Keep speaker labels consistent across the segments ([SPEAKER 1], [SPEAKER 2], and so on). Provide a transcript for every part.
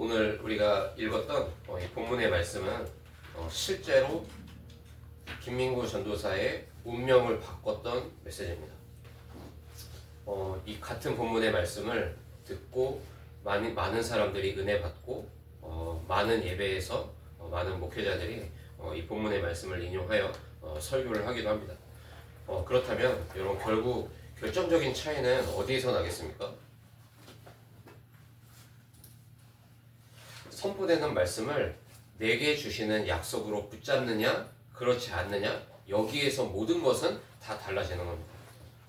[SPEAKER 1] 오늘 우리가 읽었던 이 본문의 말씀은 실제로 김민구 전도사의 운명을 바꿨던 메시지입니다. 이 같은 본문의 말씀을 듣고 많은 사람들이 은혜 받고 많은 예배에서 많은 목회자들이 이 본문의 말씀을 인용하여 설교를 하기도 합니다. 그렇다면 여러분 결국 결정적인 차이는 어디에서 나겠습니까? 선포되는 말씀을 내게 주시는 약속으로 붙잡느냐 그렇지 않느냐 여기에서 모든 것은 다 달라지는 겁니다.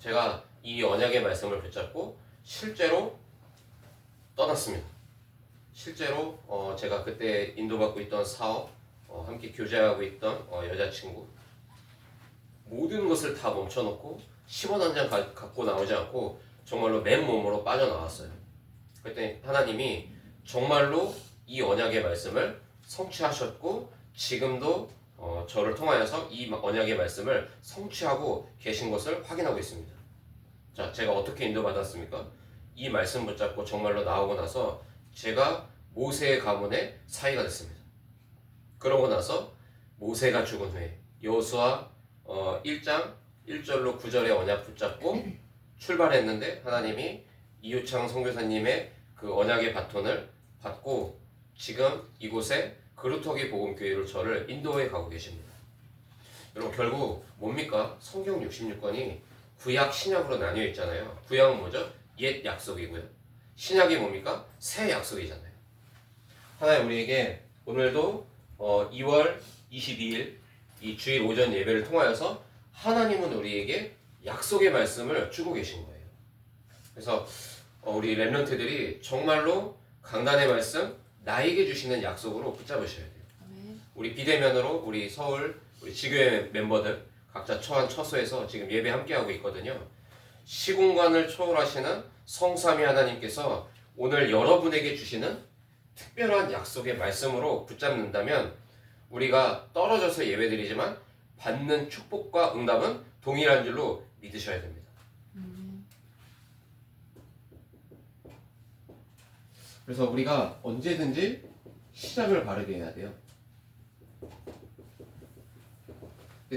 [SPEAKER 1] 제가 이 언약의 말씀을 붙잡고 실제로 떠났습니다. 실제로 제가 그때 인도받고 있던 사업, 함께 교제하고 있던 여자친구 모든 것을 다 멈춰놓고 10원 한 장 갖고 나오지 않고 정말로 맨몸으로 빠져나왔어요. 그랬더니 하나님이 정말로 이 언약의 말씀을 성취하셨고 지금도 저를 통하여서 이 언약의 말씀을 성취하고 계신 것을 확인하고 있습니다. 자, 제가 어떻게 인도받았습니까? 이 말씀 붙잡고 정말로 나오고 나서 제가 모세의 가문의 사이가 됐습니다. 그러고 나서 모세가 죽은 후에 여호수아 1장 1절로 9절의 언약 붙잡고 출발했는데 하나님이 이유창 선교사님의 그 언약의 바톤을 받고 지금 이곳에 그루터기 복음교회로 저를 인도해 가고 계십니다. 여러분 결국 뭡니까? 성경 66권이 구약 신약으로 나뉘어 있잖아요. 구약은 뭐죠? 옛 약속이고요. 신약이 뭡니까? 새 약속이잖아요. 하나님 우리에게 오늘도 2월 22일 이 주일 오전 예배를 통하여서 하나님은 우리에게 약속의 말씀을 주고 계신 거예요. 그래서 우리 렘넌트들이 정말로 강단의 말씀 나에게 주시는 약속으로 붙잡으셔야 돼요. 우리 비대면으로 우리 서울 우리 지교회 멤버들 각자 처한 처소에서 지금 예배 함께하고 있거든요. 시공간을 초월하시는 성삼위 하나님께서 오늘 여러분에게 주시는 특별한 약속의 말씀으로 붙잡는다면 우리가 떨어져서 예배드리지만 받는 축복과 응답은 동일한 줄로 믿으셔야 됩니다. 그래서 우리가 언제든지 시작을 바르게 해야 돼요.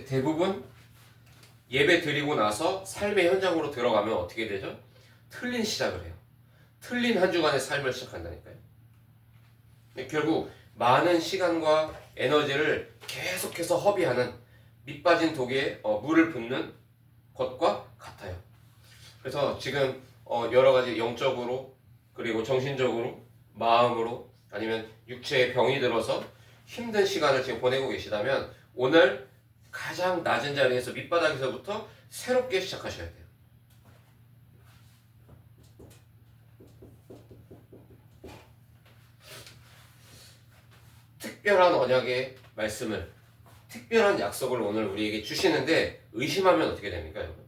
[SPEAKER 1] 대부분 예배 드리고 나서 삶의 현장으로 들어가면 어떻게 되죠? 틀린 시작을 해요. 틀린 한 주간의 삶을 시작한다니까요. 결국 많은 시간과 에너지를 계속해서 허비하는 밑빠진 독에 물을 붓는 것과 같아요. 그래서 지금 여러 가지 영적으로 그리고 정신적으로 마음으로 아니면 육체의 병이 들어서 힘든 시간을 지금 보내고 계시다면 오늘 가장 낮은 자리에서 밑바닥에서부터 새롭게 시작하셔야 돼요. 특별한 언약의 말씀을 특별한 약속을 오늘 우리에게 주시는데 의심하면 어떻게 됩니까, 여러분?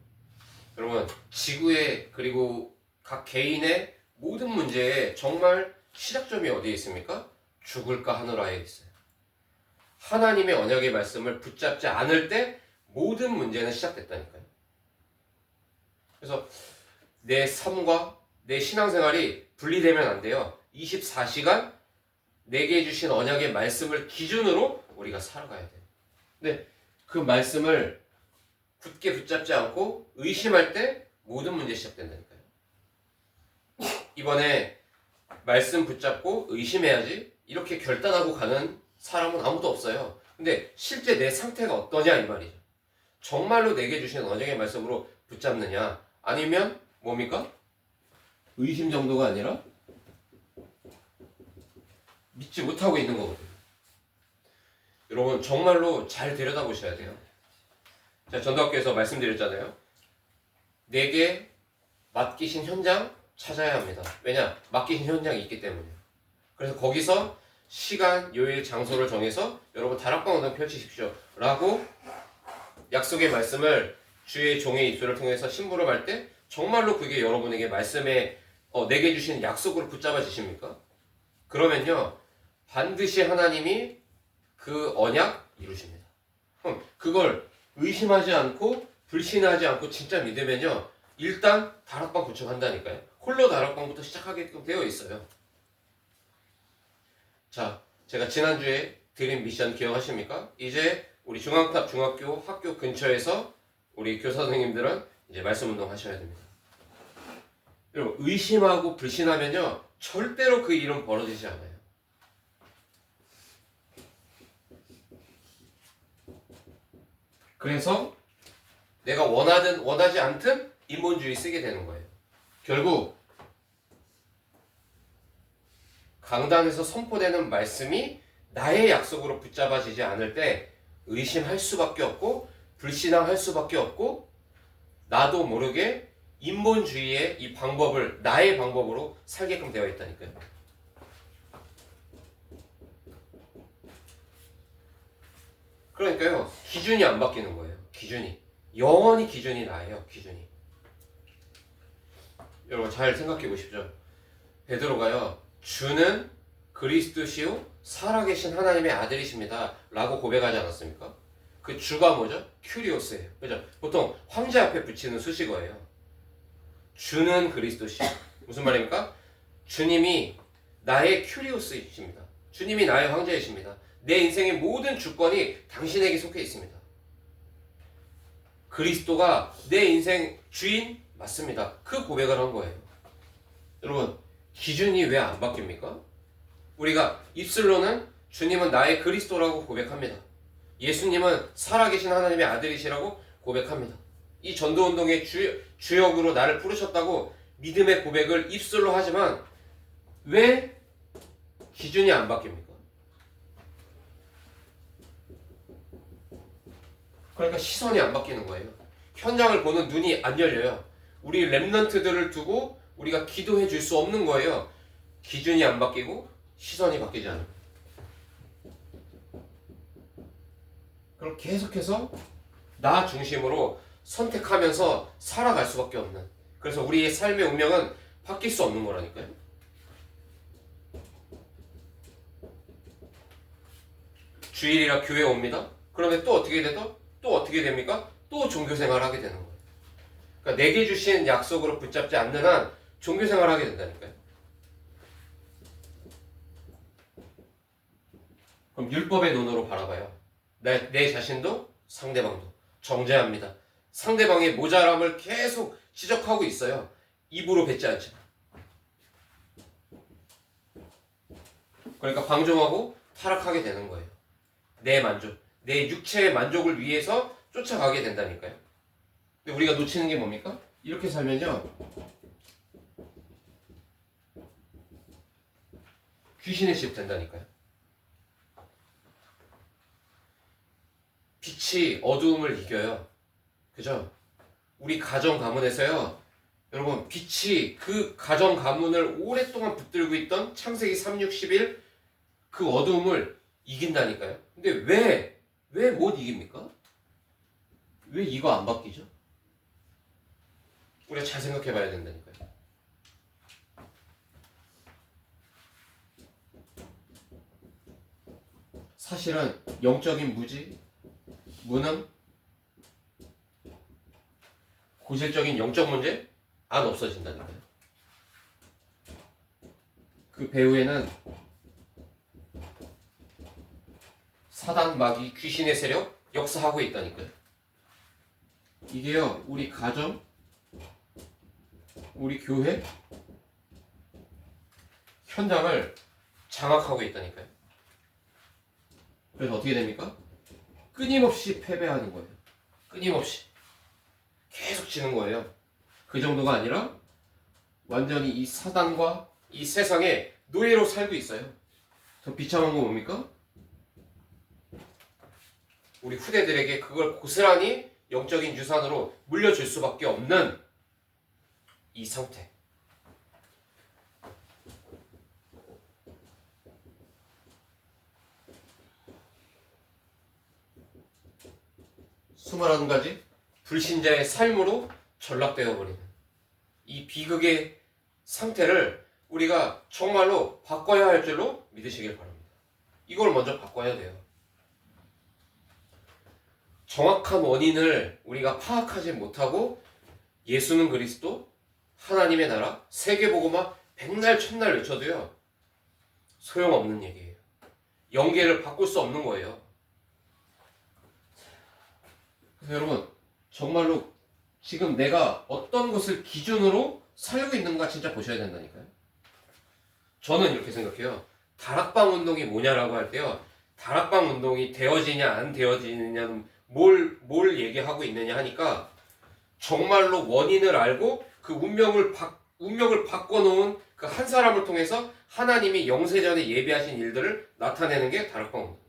[SPEAKER 1] 여러분 지구의 그리고 각 개인의 모든 문제에 정말 시작점이 어디에 있습니까? 죽을까 하늘아에 있어요. 하나님의 언약의 말씀을 붙잡지 않을 때 모든 문제는 시작됐다니까요. 그래서 내 삶과 내 신앙생활이 분리되면 안 돼요. 24시간 내게 주신 언약의 말씀을 기준으로 우리가 살아가야 돼요. 근데 그 말씀을 굳게 붙잡지 않고 의심할 때 모든 문제 시작된다니까요. 이번에 말씀 붙잡고 의심해야지 이렇게 결단하고 가는 사람은 아무도 없어요. 근데 실제 내 상태가 어떠냐 이 말이죠. 정말로 내게 주신 언약의 말씀으로 붙잡느냐 아니면 뭡니까? 의심 정도가 아니라 믿지 못하고 있는 거거든요. 여러분 정말로 잘 들여다보셔야 돼요. 제가 전도학교에서 말씀드렸잖아요. 내게 맡기신 현장 찾아야 합니다. 왜냐? 맡기신 현장이 있기 때문이에요. 그래서 거기서 시간, 요일, 장소를 정해서 여러분 다락방 운동 펼치십시오 라고 약속의 말씀을 주의 종의 입술을 통해서 심부름할 때 정말로 그게 여러분에게 말씀에 내게 주신 약속으로 붙잡아지십니까? 그러면요 반드시 하나님이 그 언약 이루십니다. 그럼 그걸 의심하지 않고 불신하지 않고 진짜 믿으면요 일단 다락방 구축한다니까요. 홀로 다락방부터 시작하게끔 되어 있어요. 자, 제가 지난주에 드린 미션 기억하십니까? 이제 우리 중앙탑 중학교 학교 근처에서 우리 교사 선생님들은 이제 말씀 운동 하셔야 됩니다. 여러분, 의심하고 불신하면요 절대로 그 일은 벌어지지 않아요. 그래서 내가 원하든 원하지 않든 인본주의 쓰게 되는 거예요. 결국 강단에서 선포되는 말씀이 나의 약속으로 붙잡아지지 않을 때 의심할 수밖에 없고 불신앙할 수밖에 없고 나도 모르게 인본주의의 이 방법을 나의 방법으로 살게끔 되어 있다니까요. 그러니까요, 기준이 안 바뀌는 거예요. 기준이 영원히 기준이 나예요. 기준이. 여러분 잘 생각해 보십시오. 베드로가요, 주는 그리스도시요 살아계신 하나님의 아들이십니다 라고 고백하지 않았습니까? 그 주가 뭐죠? 큐리오스예요. 그죠? 보통 황제 앞에 붙이는 수식어예요. 주는 그리스도시요. 무슨 말입니까? 주님이 나의 큐리오스이십니다. 주님이 나의 황제이십니다. 내 인생의 모든 주권이 당신에게 속해 있습니다. 그리스도가 내 인생 주인 맞습니다. 그 고백을 한 거예요. 여러분, 기준이 왜 안 바뀝니까? 우리가 입술로는 주님은 나의 그리스도라고 고백합니다. 예수님은 살아계신 하나님의 아들이시라고 고백합니다. 이 전도운동의 주역으로 나를 부르셨다고 믿음의 고백을 입술로 하지만 왜 기준이 안 바뀝니까? 그러니까 시선이 안 바뀌는 거예요. 현장을 보는 눈이 안 열려요. 우리 렘넌트들을 두고 우리가 기도해 줄 수 없는 거예요. 기준이 안 바뀌고 시선이 바뀌지 않아요. 그럼 계속해서 나 중심으로 선택하면서 살아갈 수밖에 없는, 그래서 우리의 삶의 운명은 바뀔 수 없는 거라니까요. 주일이라 교회 옵니다. 그러면 또 어떻게 되죠? 또 어떻게 됩니까? 또 종교생활 하게 되는 거예요. 그러니까 내게 주신 약속으로 붙잡지 않는 한 종교생활 하게 된다니까요. 그럼 율법의 눈으로 바라봐요. 내 자신도 상대방도 정죄합니다. 상대방의 모자람을 계속 지적하고 있어요. 입으로 뱉지 않지만. 그러니까 방종하고 타락하게 되는 거예요. 내 만족, 내 육체의 만족을 위해서 쫓아가게 된다니까요. 근데 우리가 놓치는 게 뭡니까? 이렇게 살면요, 귀신의 집 된다니까요. 빛이 어두움을 이겨요. 그죠? 우리 가정 가문에서요, 여러분, 빛이 그 가정 가문을 오랫동안 붙들고 있던 창세기 3, 6, 11 그 어두움을 이긴다니까요. 근데 왜 못 이깁니까? 왜 이거 안 바뀌죠? 우리가 잘 생각해 봐야 된다니까요. 사실은 영적인 무지, 무능, 고질적인 영적 문제 안 없어진다니까요. 그 배후에는 사단, 마귀, 귀신의 세력 역사하고 있다니까요. 이게요, 우리 가정, 우리 교회 현장을 장악하고 있다니까요. 그래서 어떻게 됩니까? 끊임없이 패배하는 거예요. 끊임없이 계속 지는 거예요. 그 정도가 아니라 완전히 이 사단과 이 세상의 노예로 살고 있어요. 더 비참한 거 뭡니까? 우리 후대들에게 그걸 고스란히 영적인 유산으로 물려줄 수밖에 없는 이 상태. 수많은 가지 불신자의 삶으로 전락되어 버리는 이 비극의 상태를 우리가 정말로 바꿔야 할 줄로 믿으시길 바랍니다. 이걸 먼저 바꿔야 돼요. 정확한 원인을 우리가 파악하지 못하고 예수는 그리스도, 하나님의 나라, 세계복음화 백날 첫날 외쳐도요, 소용없는 얘기예요. 연계를 바꿀 수 없는 거예요. 그래서 여러분 정말로 지금 내가 어떤 것을 기준으로 살고 있는가 진짜 보셔야 된다니까요. 저는 이렇게 생각해요. 다락방 운동이 뭐냐라고 할 때요. 다락방 운동이 되어지냐 안 되어지느냐는 뭘 얘기하고 있느냐 하니까 정말로 원인을 알고 그 운명을 바꿔놓은 그 한 사람을 통해서 하나님이 영세전에 예비하신 일들을 나타내는 게 다락방 운동이에요.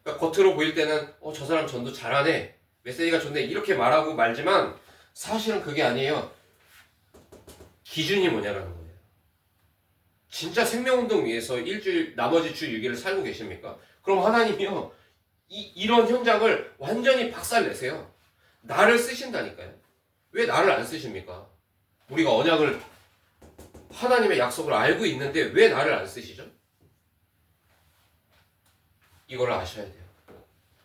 [SPEAKER 1] 그러니까 겉으로 보일 때는 저 사람 전도 잘하네, 메시지가 좋네 이렇게 말하고 말지만 사실은 그게 아니에요. 기준이 뭐냐라는 거예요. 진짜 생명운동 위해서 일주일 나머지 주 6일을 살고 계십니까? 그럼 하나님이요 이런 현장을 완전히 박살내세요. 나를 쓰신다니까요. 왜 나를 안 쓰십니까? 우리가 언약을 하나님의 약속을 알고 있는데 왜 나를 안 쓰시죠? 이걸 아셔야 돼요.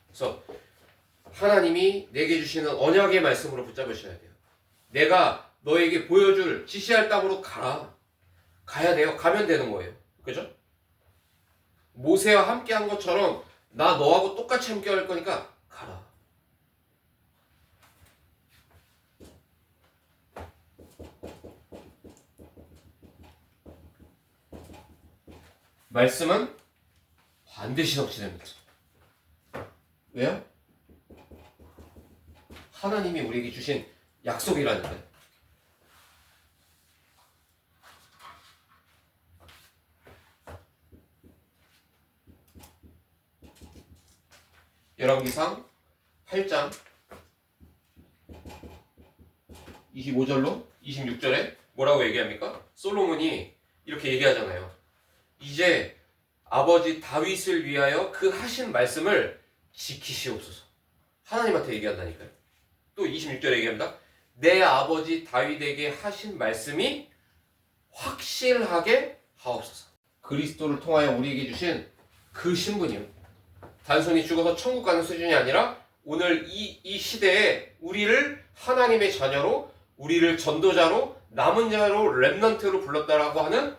[SPEAKER 1] 그래서 하나님이 내게 주시는 언약의 말씀으로 붙잡으셔야 돼요. 내가 너에게 보여줄 지시할 땅으로 가야 돼요. 가면 되는 거예요. 그죠? 모세와 함께 한 것처럼 나 너하고 똑같이 함께 할 거니까 가라. 말씀은 반드시 성취됩니다. 왜요? 하나님이 우리에게 주신 약속이라니까요. 열왕기상 8장 25절로 26절에 뭐라고 얘기합니까? 솔로몬이 이렇게 얘기하잖아요. 이제 아버지 다윗을 위하여 그 하신 말씀을 지키시옵소서. 하나님한테 얘기한다니까요. 또 26절에 얘기합니다. 내 아버지 다윗에게 하신 말씀이 확실하게 하옵소서. 그리스도를 통하여 우리에게 주신 그 신분이요. 단순히 죽어서 천국 가는 수준이 아니라 오늘 이 시대에 우리를 하나님의 자녀로, 우리를 전도자로, 남은 자로, 렘넌트로 불렀다라고 하는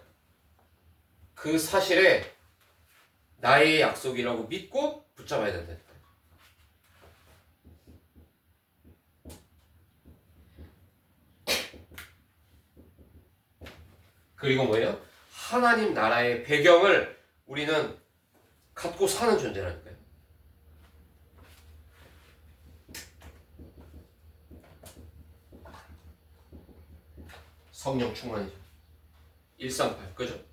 [SPEAKER 1] 그 사실에 나의 약속이라고 믿고 붙잡아야 된다. 그리고 뭐예요? 하나님 나라의 배경을 우리는 갖고 사는 존재라니까요. 성령 충만이죠. 138, 그죠?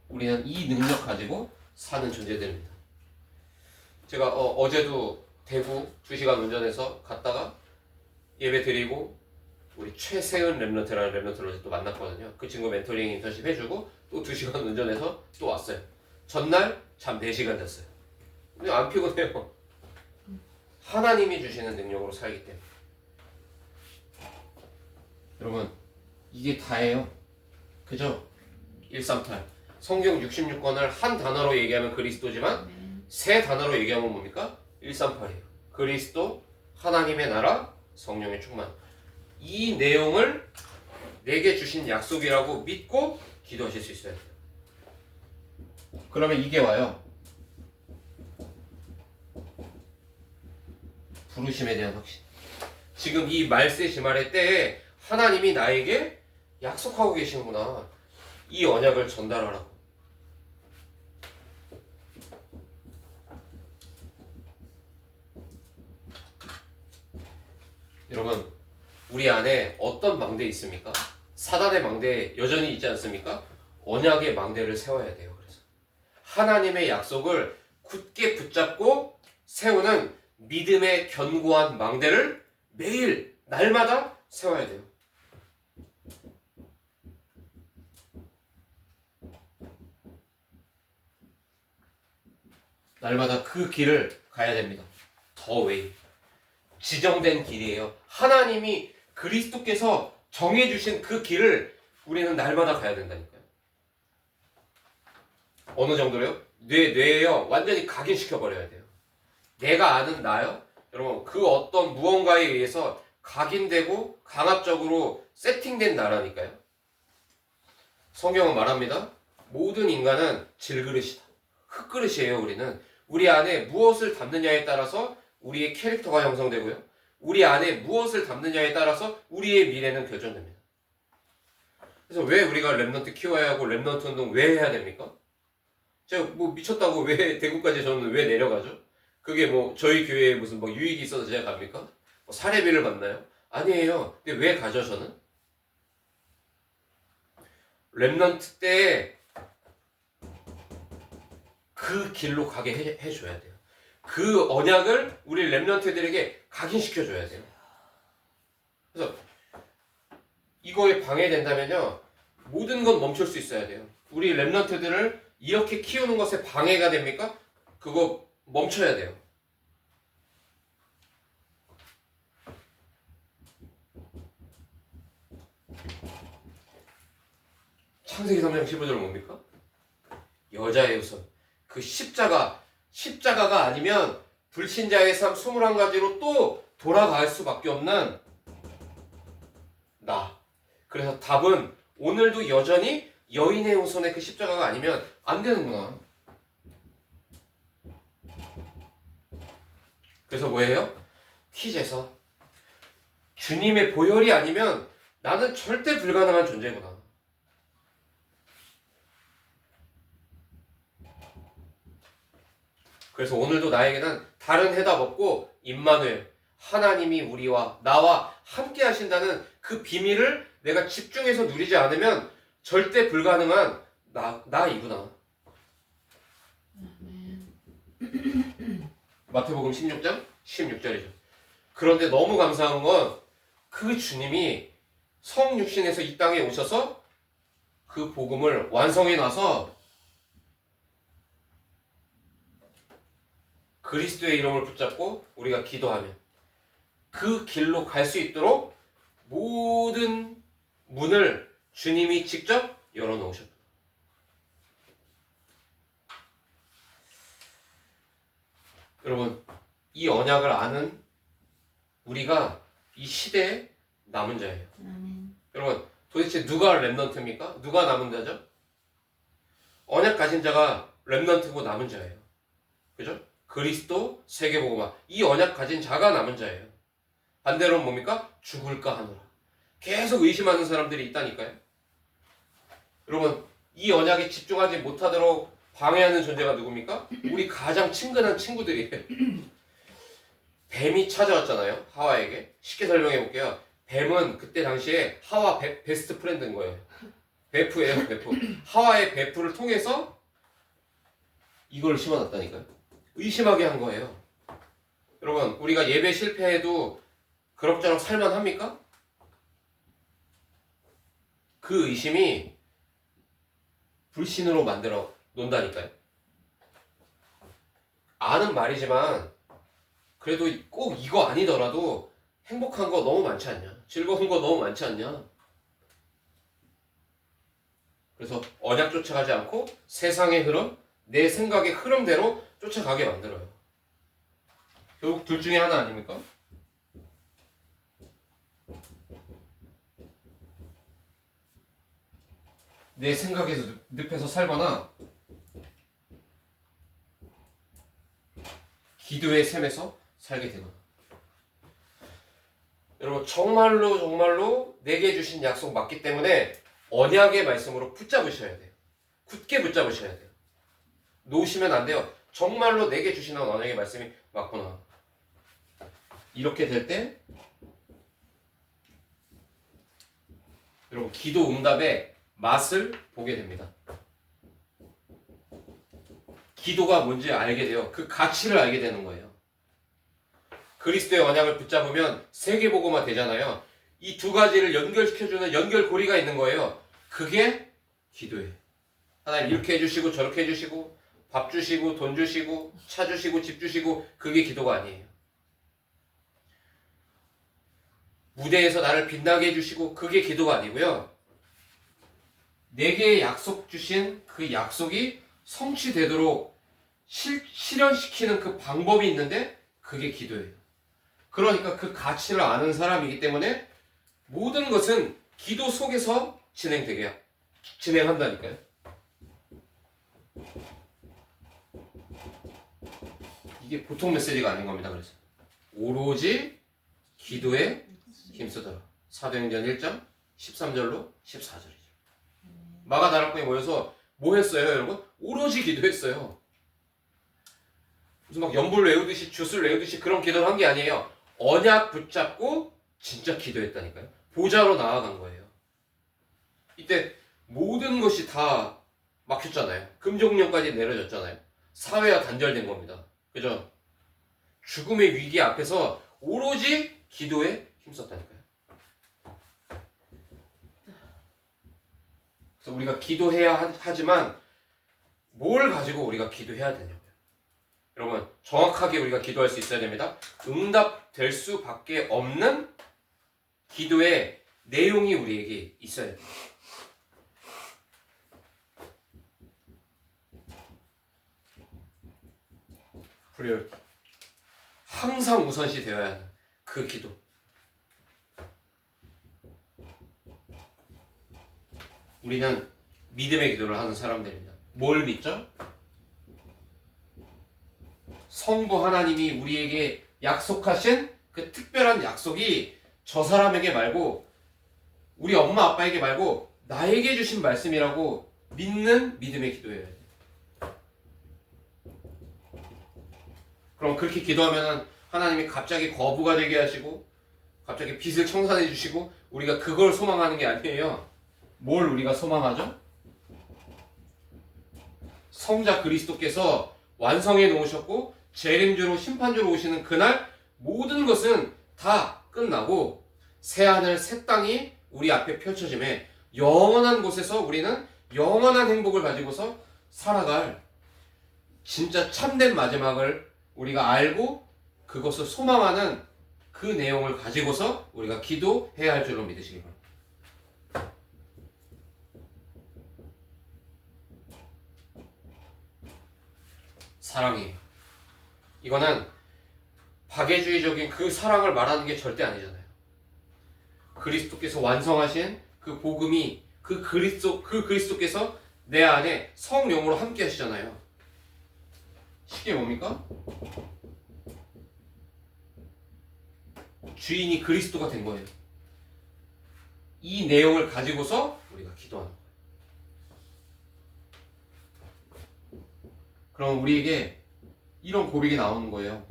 [SPEAKER 1] 우리는 이 능력 가지고 사는 존재들입니다. 제가 어제도 대구 2시간 운전해서 갔다가 예배 드리고 우리 최세은 렘넌트라는 렘넌트를 어제 또 만났거든요. 그 친구 멘토링 인턴십 해주고 또 2시간 운전해서 또 왔어요. 전날 잠 4시간 잤어요. 근데 안 피곤해요. 하나님이 주시는 능력으로 살기 때문에. 여러분 이게 다예요. 그죠? 138 성경 66권을 한 단어로 얘기하면 그리스도지만 세 단어로 얘기하면 뭡니까? 138이에요. 그리스도, 하나님의 나라, 성령의 충만. 이 내용을 내게 주신 약속이라고 믿고 기도하실 수 있어야 돼요. 그러면 이게 와요. 부르심에 대한 확신. 지금 이 말세 지말의 때에 하나님이 나에게 약속하고 계시는구나. 이 언약을 전달하라고. 여러분 우리 안에 어떤 망대 있습니까? 사단의 망대 여전히 있지 않습니까? 언약의 망대를 세워야 돼요. 그래서 하나님의 약속을 굳게 붙잡고 세우는 믿음의 견고한 망대를 매일 날마다 세워야 돼요. 날마다 그 길을 가야 됩니다. 더 웨이. 지정된 길이에요. 하나님이 그리스도께서 정해주신 그 길을 우리는 날마다 가야 된다니까요. 어느 정도로요? 뇌에요 완전히 각인시켜버려야 돼요. 내가 아는 나요? 여러분 그 어떤 무언가에 의해서 각인되고 강압적으로 세팅된 나라니까요. 성경은 말합니다. 모든 인간은 질그릇이다. 흙그릇이에요. 우리 안에 무엇을 담느냐에 따라서 우리의 캐릭터가 형성되고요. 우리 안에 무엇을 담느냐에 따라서 우리의 미래는 결정됩니다. 그래서 왜 우리가 랩넌트 키워야 하고 랩넌트 운동 왜 해야 됩니까? 제가 뭐 미쳤다고 왜 대구까지 저는 왜 내려가죠? 그게 뭐 저희 교회에 무슨 뭐 유익이 있어서 제가 갑니까? 뭐 사례비를 받나요? 아니에요. 근데 왜 가죠 저는? 랩넌트 때 그 길로 가게 해줘야 돼요. 그 언약을 우리 랩넌트들에게 각인시켜줘야 돼요. 그래서 이거에 방해된다면요 모든 건 멈출 수 있어야 돼요. 우리 랩넌트들을 이렇게 키우는 것에 방해가 됩니까? 그거 멈춰야 돼요. 창세기 3장 15절은 뭡니까? 여자의 우선 그 십자가가 아니면 불신자의 삶 21가지로 또 돌아갈 수밖에 없는 나. 그래서 답은 오늘도 여전히 여인의 우선의 그 십자가가 아니면 안 되는구나. 그래서 뭐예요? 티제서 주님의 보혈이 아니면 나는 절대 불가능한 존재구나. 그래서 오늘도 나에게는 다른 해답 없고 임마누엘 하나님이 우리와 나와 함께 하신다는 그 비밀을 내가 집중해서 누리지 않으면 절대 불가능한 나이구나. 마태복음 16장 16절이죠. 그런데 너무 감사한 건 그 주님이 성육신에서 이 땅에 오셔서 그 복음을 완성해 놔서 그리스도의 이름을 붙잡고 우리가 기도하면 그 길로 갈 수 있도록 모든 문을 주님이 직접 열어놓으셨다. 여러분, 이 언약을 아는 우리가 이 시대의 남은 자예요. 여러분, 도대체 누가 렘넌트입니까? 누가 남은 자죠? 언약 가진 자가 렘넌트고 남은 자예요. 그죠? 그리스도, 세계복음화. 이 언약 가진 자가 남은 자예요. 반대로는 뭡니까? 죽을까 하노라. 계속 의심하는 사람들이 있다니까요. 여러분, 이 언약에 집중하지 못하도록 방해하는 존재가 누굽니까? 우리 가장 친근한 친구들이에요. 뱀이 찾아왔잖아요. 하와에게. 쉽게 설명해 볼게요. 뱀은 그때 당시에 하와 베스트 프렌드인 거예요. 베프예요, 베프. 하와의 베프를 통해서 이걸 심어놨다니까요. 의심하게 한 거예요. 여러분, 우리가 예배 실패해도 그럭저럭 살만합니까? 그 의심이 불신으로 만들어 놓는다니까요. 아는 말이지만 그래도 꼭 이거 아니더라도 행복한 거 너무 많지 않냐? 즐거운 거 너무 많지 않냐? 그래서 언약 쫓아가지 않고 세상의 흐름, 내 생각의 흐름대로 쫓아가게 만들어요. 결국 둘 중에 하나 아닙니까? 내 생각에서 늪에서 살거나 기도의 샘에서 살게 되거나. 여러분, 정말로 내게 주신 약속 맞기 때문에 언약의 말씀으로 붙잡으셔야 돼요. 굳게 붙잡으셔야 돼요. 놓으시면 안 돼요. 정말로 내게 주시는 언약의 말씀이 맞구나. 이렇게 될 때 여러분, 기도 응답의 맛을 보게 됩니다. 기도가 뭔지 알게 돼요. 그 가치를 알게 되는 거예요. 그리스도의 언약을 붙잡으면 세계복음화 되잖아요. 이 두 가지를 연결시켜주는 연결고리가 있는 거예요. 그게 기도예요. 하나님 이렇게 해주시고 저렇게 해주시고 밥 주시고 돈 주시고 차 주시고 집 주시고 그게 기도가 아니에요. 무대에서 나를 빛나게 해주시고 그게 기도가 아니고요. 내게 약속 주신 그 약속이 성취되도록 실현시키는 그 방법이 있는데 그게 기도예요. 그러니까 그 가치를 아는 사람이기 때문에 모든 것은 기도 속에서 진행한다니까요. 이게 보통 메시지가 아닌 겁니다. 그래서 오로지 기도에 힘쓰더라. 사도행전 1장 13절로 14절이죠. 마가다락방에 모여서 뭐 했어요, 여러분? 오로지 기도했어요. 무슨 막 연불 외우듯이 주술 외우듯이 그런 기도를 한 게 아니에요. 언약 붙잡고 진짜 기도했다니까요. 보좌로 나아간 거예요. 이때 모든 것이 다 막혔잖아요. 금종령까지 내려졌잖아요. 사회와 단절된 겁니다. 그죠? 죽음의 위기 앞에서 오로지 기도에 힘썼다니까요. 그래서 우리가 기도해야 하지만 뭘 가지고 우리가 기도해야 되냐고요. 여러분, 정확하게 우리가 기도할 수 있어야 됩니다. 응답될 수밖에 없는 기도의 내용이 우리에게 있어야 돼요. 그리고 항상 우선시 되어야 하는 그 기도. 우리는 믿음의 기도를 하는 사람들입니다. 뭘 믿죠? 성부 하나님이 우리에게 약속하신 그 특별한 약속이 저 사람에게 말고 우리 엄마 아빠에게 말고 나에게 주신 말씀이라고 믿는 믿음의 기도예요. 그럼 그렇게 기도하면 하나님이 갑자기 거부가 되게 하시고 갑자기 빚을 청산해 주시고 우리가 그걸 소망하는 게 아니에요. 뭘 우리가 소망하죠? 성자 그리스도께서 완성해 놓으셨고 재림주로 심판주로 오시는 그날 모든 것은 다 끝나고 새하늘 새 땅이 우리 앞에 펼쳐짐에 영원한 곳에서 우리는 영원한 행복을 가지고서 살아갈 진짜 참된 마지막을 우리가 알고 그것을 소망하는 그 내용을 가지고서 우리가 기도해야 할 줄로 믿으시기 바랍니다. 사랑이에요. 이거는 박애주의적인 그 사랑을 말하는 게 절대 아니잖아요. 그리스도께서 완성하신 그 복음이 그 그리스도께서 내 안에 성령으로 함께 하시잖아요. 이게 뭡니까? 주인이 그리스도가 된 거예요. 이 내용을 가지고서 우리가 기도하는 거예요. 그럼 우리에게 이런 고백이 나오는 거예요.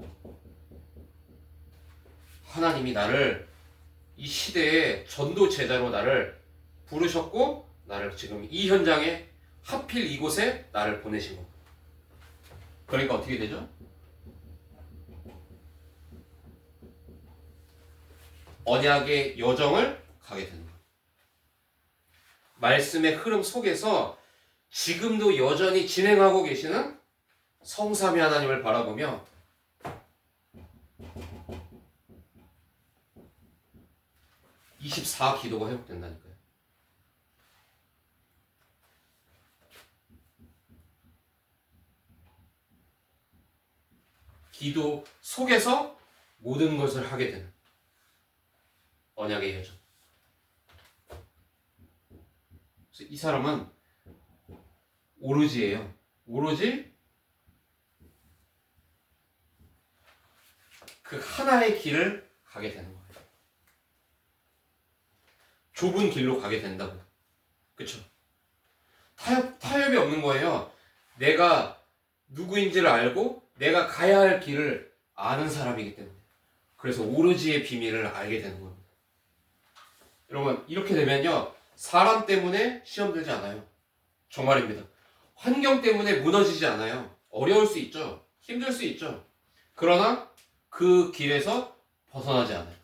[SPEAKER 1] 하나님이 나를 이 시대의 전도 제자로 나를 부르셨고 나를 지금 이 현장에 하필 이곳에 나를 보내신 겁니다. 그러니까 어떻게 되죠? 언약의 여정을 가게 되는 거예요. 말씀의 흐름 속에서 지금도 여전히 진행하고 계시는 성삼위 하나님을 바라보며 (24) 기도가 회복된다니까요. 기도 속에서 모든 것을 하게 되는 언약의 여정. 그래서 이 사람은 오로지예요. 오로지 그 하나의 길을 가게 되는 거예요. 좁은 길로 가게 된다고. 그쵸? 타협이 없는 거예요. 내가 누구인지를 알고 내가 가야 할 길을 아는 사람이기 때문에. 그래서 오로지의 비밀을 알게 되는 겁니다. 여러분, 이렇게 되면요, 사람 때문에 시험 들지 않아요. 정말입니다. 환경 때문에 무너지지 않아요. 어려울 수 있죠. 힘들 수 있죠. 그러나 그 길에서 벗어나지 않아요.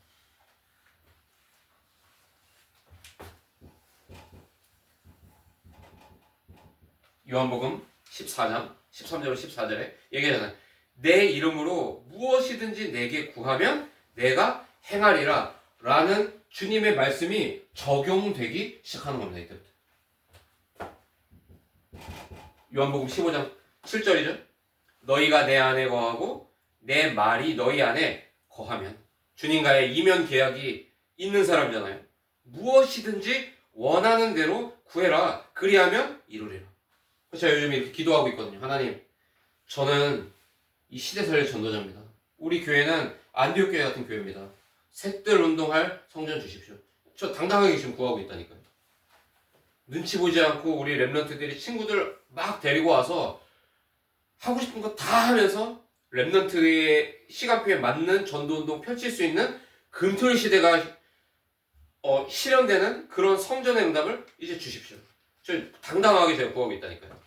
[SPEAKER 1] 요한복음 14장 13절 14절에 얘기하잖아요. 내 이름으로 무엇이든지 내게 구하면 내가 행하리라 라는 주님의 말씀이 적용되기 시작하는 겁니다. 이때부터. 요한복음 15장 7절이죠. 너희가 내 안에 거하고 내 말이 너희 안에 거하면, 주님과의 이면 계약이 있는 사람이잖아요. 무엇이든지 원하는 대로 구해라. 그리하면 이루리라. 제가 요즘 이렇게 기도하고 있거든요. 하나님, 저는 이 시대살릴 전도자입니다. 우리 교회는 안디옥 교회 같은 교회입니다. 셋들 운동할 성전 주십시오. 저 당당하게 지금 구하고 있다니까요. 눈치 보지 않고 우리 랩런트들이 친구들 막 데리고 와서 하고 싶은 거 다 하면서 랩런트의 시간표에 맞는 전도운동 펼칠 수 있는 금토일 시대가 실현되는 그런 성전의 응답을 이제 주십시오. 저 당당하게 제가 구하고 있다니까요.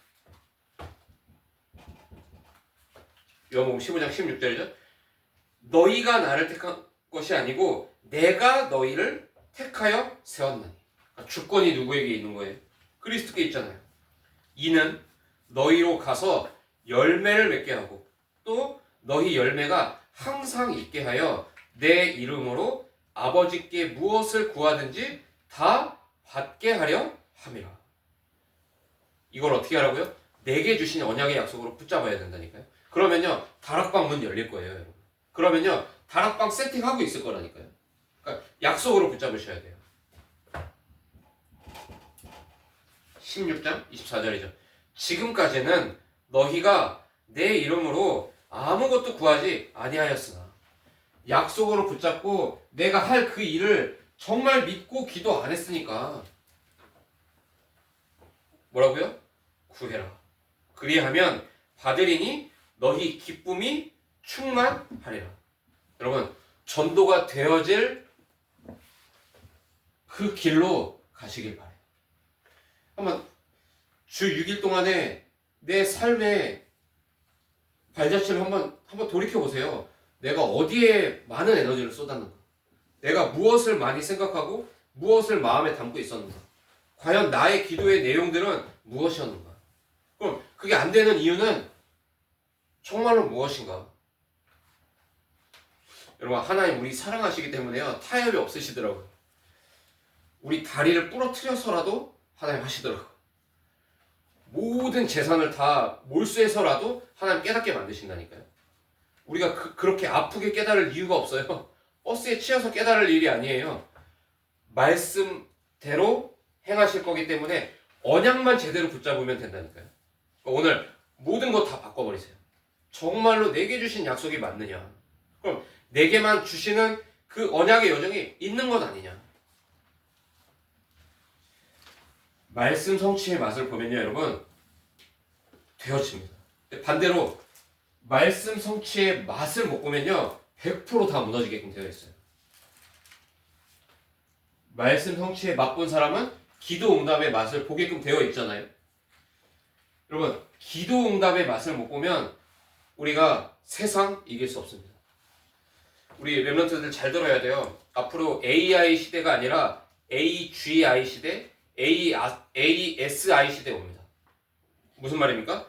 [SPEAKER 1] 요한복음 15장 16절이죠. 너희가 나를 택한 것이 아니고 내가 너희를 택하여 세웠나니. 그러니까 주권이 누구에게 있는 거예요? 그리스도께 있잖아요. 이는 너희로 가서 열매를 맺게 하고 또 너희 열매가 항상 있게 하여 내 이름으로 아버지께 무엇을 구하든지 다 받게 하려 함이라. 이걸 어떻게 하라고요? 내게 주신 언약의 약속으로 붙잡아야 된다니까요. 그러면요 다락방 문 열릴 거예요, 여러분. 그러면요 다락방 세팅하고 있을 거라니까요. 그러니까 약속으로 붙잡으셔야 돼요. 16장 24절이죠. 지금까지는 너희가 내 이름으로 아무것도 구하지 아니하였으나 약속으로 붙잡고 내가 할 그 일을 정말 믿고 기도 안 했으니까 뭐라고요? 구해라. 그리하면 받으리니 너희 기쁨이 충만하리라. 여러분 전도가 되어질 그 길로 가시길 바래요. 한번 주 6일 동안에 내 삶의 발자취를 한번 돌이켜보세요. 내가 어디에 많은 에너지를 쏟았는가? 내가 무엇을 많이 생각하고 무엇을 마음에 담고 있었는가? 과연 나의 기도의 내용들은 무엇이었는가? 그럼 그게 안 되는 이유는 정말로 무엇인가? 여러분 하나님 우리 사랑하시기 때문에요. 타협이 없으시더라고요. 우리 다리를 부러뜨려서라도 하나님 하시더라고요. 모든 재산을 다 몰수해서라도 하나님 깨닫게 만드신다니까요. 우리가 그렇게 아프게 깨달을 이유가 없어요. 버스에 치여서 깨달을 일이 아니에요. 말씀대로 행하실 거기 때문에 언약만 제대로 붙잡으면 된다니까요. 오늘 모든 거 다 바꿔버리세요. 정말로 내게 주신 약속이 맞느냐? 그럼 내게만 주시는 그 언약의 여정이 있는 것 아니냐? 말씀 성취의 맛을 보면요, 여러분 되어집니다. 반대로 말씀 성취의 맛을 못 보면요 100% 다 무너지게끔 되어 있어요. 말씀 성취에 맛본 사람은 기도 응답의 맛을 보게끔 되어 있잖아요. 여러분 기도 응답의 맛을 못 보면 우리가 세상 이길 수 없습니다. 우리 랩런트들 잘 들어야 돼요. 앞으로 AI 시대가 아니라 AGI 시대, ASI 시대 옵니다. 무슨 말입니까?